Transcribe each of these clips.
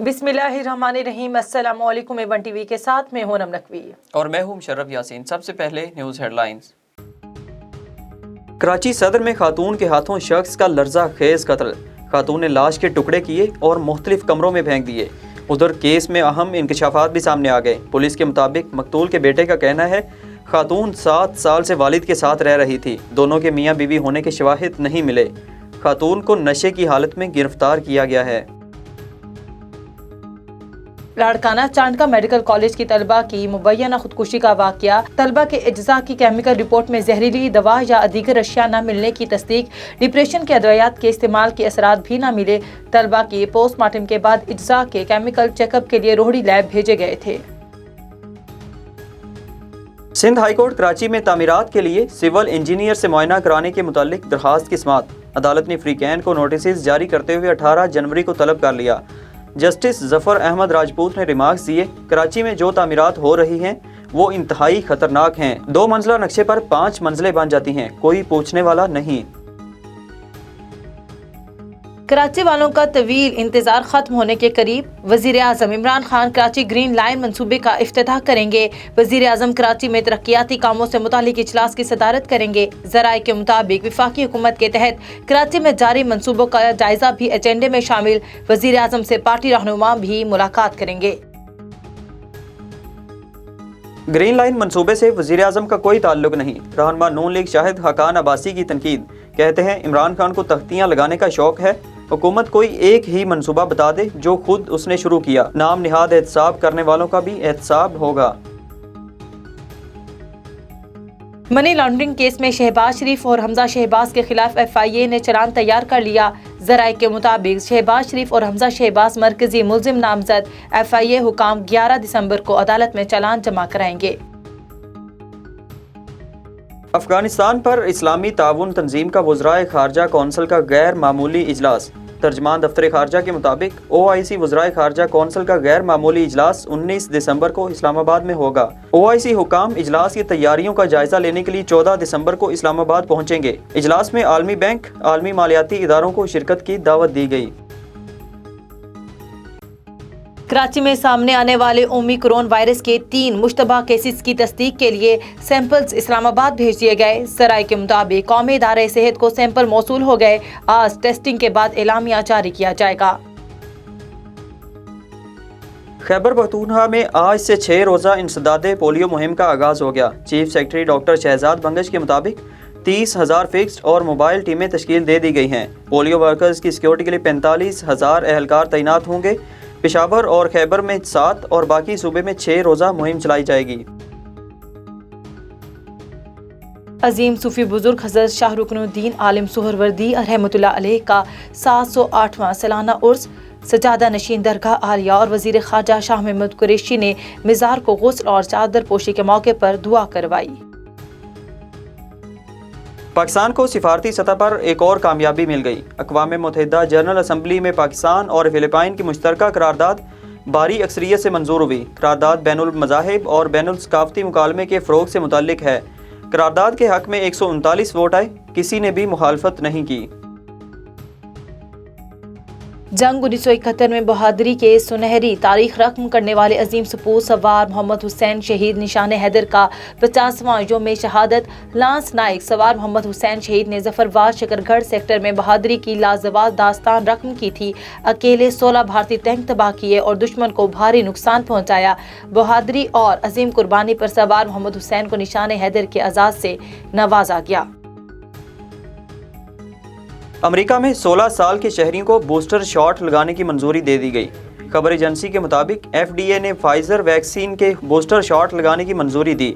बिस्मिल्लाहिर्रहमानिर्रहीम। अस्सलाम वालेकुम। A1 टीवी के साथ मैं हूं नम नकवी और मैं हूं मुशर्रफ यासीन। सबसे पहले न्यूज़ हेडलाइंस। कराची सदर में खातून के हाथों शख्स का लर्जा खेज कत्ल। खातून ने लाश के टुकड़े किए और मुख्तलिफ कमरों में फेंक दिए। उधर केस में अहम इंकशाफात भी सामने आ गए। पुलिस के मुताबिक मकतूल के बेटे का कहना है खातून 7 साल से वालिद के साथ रह रही थी। दोनों के मियाँ बीवी होने के शवाहिद नहीं मिले। खातून को नशे की हालत में गिरफ्तार किया गया है। लाड़काना चांडका मेडिकल कॉलेज की तलबा की मुबैना खुदकुशी का वाकया। तलबा के अज्जा की केमिकल रिपोर्ट में जहरीली दवा या दीगर अशिया न मिलने की तस्दीक। डिप्रेशन के अद्वियात के इस्तेमाल के असरात भी न मिले। तलबा की पोस्टमार्टम के बाद अज्जा के केमिकल चेकअप के लिए रोहड़ी लैब भेजे गए थे। सिंध हाई कोर्ट कराची में तामीरात के लिए सिविल इंजीनियर से मुआयना कराने के मुतालिक दरखास्त की समाअत। अदालत ने फ्रीकैन को नोटिस जारी करते हुए 18 जनवरी को तलब कर लिया। जस्टिस जफर अहमद राजपूत ने रिमार्क्स दिए, कराची में जो तामीरात हो रही हैं वो इंतहाई खतरनाक हैं। 2 मंजिला नक्शे पर 5 मंजिलें बन जाती हैं, कोई पूछने वाला नहीं। कराची वालों का तवील इंतजार खत्म होने के करीब। वजीर आजम इमरान खान कराची ग्रीन लाइन मंसूबे का इफ्तिताह करेंगे। वजीर आजम कराची में तरक्याती कामों से मुतालिक इजलास की सदारत करेंगे। जराये के मुताबिक वफाकी हुकूमत के तहत कराची में जारी मंसूबों का जायजा भी एजेंडे में शामिल। वजीर आजम से पार्टी रहनुमा भी मुलाकात करेंगे। ग्रीन लाइन मंसूबे से वजीर आजम का कोई ताल्लुक नहीं। रहनुमा नून लीग शाहिद हकान अब्बासी की तनकीद। कहते हैं इमरान खान को तख्तियां लगाने का शौक है। हुकूमत कोई एक ही मंसूबा बता दे जो खुद उसने शुरू किया। नाम निहाद एहतसाब करने वालों का भी एहतसाब होगा। मनी लॉन्ड्रिंग केस में शहबाज शरीफ और हमजा शहबाज के खिलाफ FIA ने चलान तैयार कर लिया। जराये के मुताबिक शहबाज शरीफ और हमजा शहबाज मरकजी मुल्जिम नामजद। FIA हुकाम 11 दिसंबर को अदालत में चलान जमा कराएंगे। अफगानिस्तान पर इस्लामी ताउन तंजीम का वज़राए खारजा कौंसिल का गैर मामूली इजलास। तर्जमान दफ्तर खारजा के मुताबिक OIC वज़राए खारजा कौंसिल का गैर मामूली इजलास 19 दिसंबर को इस्लामाबाद में होगा। OIC हुकाम इजलास की तैयारियों का जायजा लेने के लिए 14 दिसंबर को इस्लामाबाद पहुंचेंगे। इजलास में आलमी बैंक, आलमी मालियाती इदारों को शिरकत की दावत दी गई। कराची में सामने आने वाले ओमिक्रॉन वायरस के 3 मुश्तबा केसेस की तस्दीक के लिए सैंपल्स इस्लामाबाद भेज दिए गए। सराय के मुताबिक कौमी इदारे सेहत को सैंपल मौसूल हो गए। आज टेस्टिंग के बाद एलामिया जारी किया जाएगा। खैबर पख्तूनख्वा में आज से 6 रोज़ा इंसदादे पोलियो मुहिम का आगाज़ हो गया। Chief secretary doctor Shahzad Bangash के मुताबिक 30,000 फिक्स्ड और मोबाइल टीमें तश्कील दे दी गई हैं। पोलियो वर्कर्स की सिक्योरिटी के लिए 45,000 एहलकार तैनात होंगे। पेशावर और खैबर में 7 और बाकी सूबे में 6 रोज़ा मुहिम चलाई जाएगी। अजीम सूफी बुजुर्ग हज़रत शाह रुकनुद्दीन आलिम सुहरवर्दी रहमतुल्लाह अलैह का 708वां सालाना उर्स सजादा नशीन दरगाह आलिया और वजीर खारजा शाह महमूद कुरैशी ने मिज़ार को गुस्ल और चादर पोशी के मौके पर दुआ करवाई। पाकिस्तान को सिफारती सतह पर एक और कामयाबी मिल गई। अक़वाम मुत्तहिदा जनरल असम्बली में पाकिस्तान और फ़िलिपाइन की मुश्तरका करारदाद भारी अक्सरियत से मंजूर हुई। करारदाद बैनुल मज़ाहिब और बैनुल सकाफ़ती मुकालमे के फ़रोग़ से मुतल्लिक़ है। करारदाद के हक़ में 139 वोट आए, किसी ने भी मुखालफत नहीं की। जंग 1971 में बहादुरी के सुनहरी तारीख रकम करने वाले अजीम सपूत सवार मोहम्मद हुसैन शहीद निशान हैदर का 50वां यौम शहादत। लांस नाइक सवार मोहम्मद हुसैन शहीद ने जफरवाद शकरगढ़ सेक्टर में बहादुरी की लाजवाब दास्तान रकम की थी। अकेले 16 भारतीय टैंक तबाह किए और दुश्मन को भारी नुकसान पहुंचाया। बहादुरी और अजीम कुर्बानी पर सवार मोहम्मद हुसैन को निशान हैदर के एजाज से नवाजा गया। अमेरिका में 16 साल के शहरियों को बूस्टर शॉट लगाने की मंजूरी दे दी गई। खबर एजेंसी के मुताबिक FDA ने फाइजर वैक्सीन के बूस्टर शॉट लगाने की मंजूरी दी।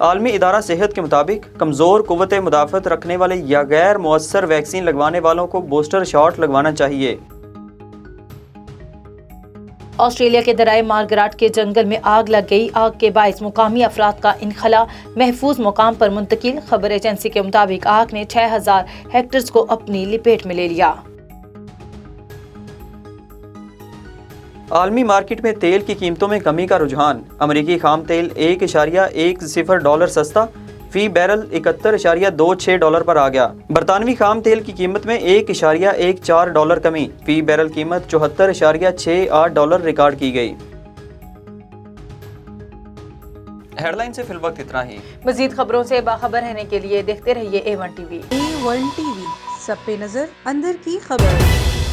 आलमी इदारा सेहत के मुताबिक कमज़ोर कुव्वत मुदाफ़त रखने वाले या गैर मुअस्सर वैक्सीन लगवाने वालों को बूस्टर शॉट लगवाना चाहिए। ऑस्ट्रेलिया के दराए मार्गराट के जंगल में आग लग गई। आग के बायस मुकामी अफराद का इनखला महफूज मुकाम पर मुंतकिल। खबर एजेंसी के मुताबिक आग ने 6000 हेक्टेयर को अपनी लिपेट में ले लिया। आलमी मार्केट में तेल की कीमतों में कमी का रुझान। अमरीकी खाम तेल $1.10 सस्ता, फी बैरल 71.26 डॉलर पर आ गया। बरतानवी खाम तेल की कीमत में 1.14 डॉलर कमी, फी बैरल कीमत 74.68 डॉलर रिकॉर्ड की गई। हेडलाइन से फिल वक्त इतना ही। मजीद खबरों से बाखबर रहने के लिए देखते रहिए A1 TV। A1 TV, सब पे नजर, अंदर की खबर।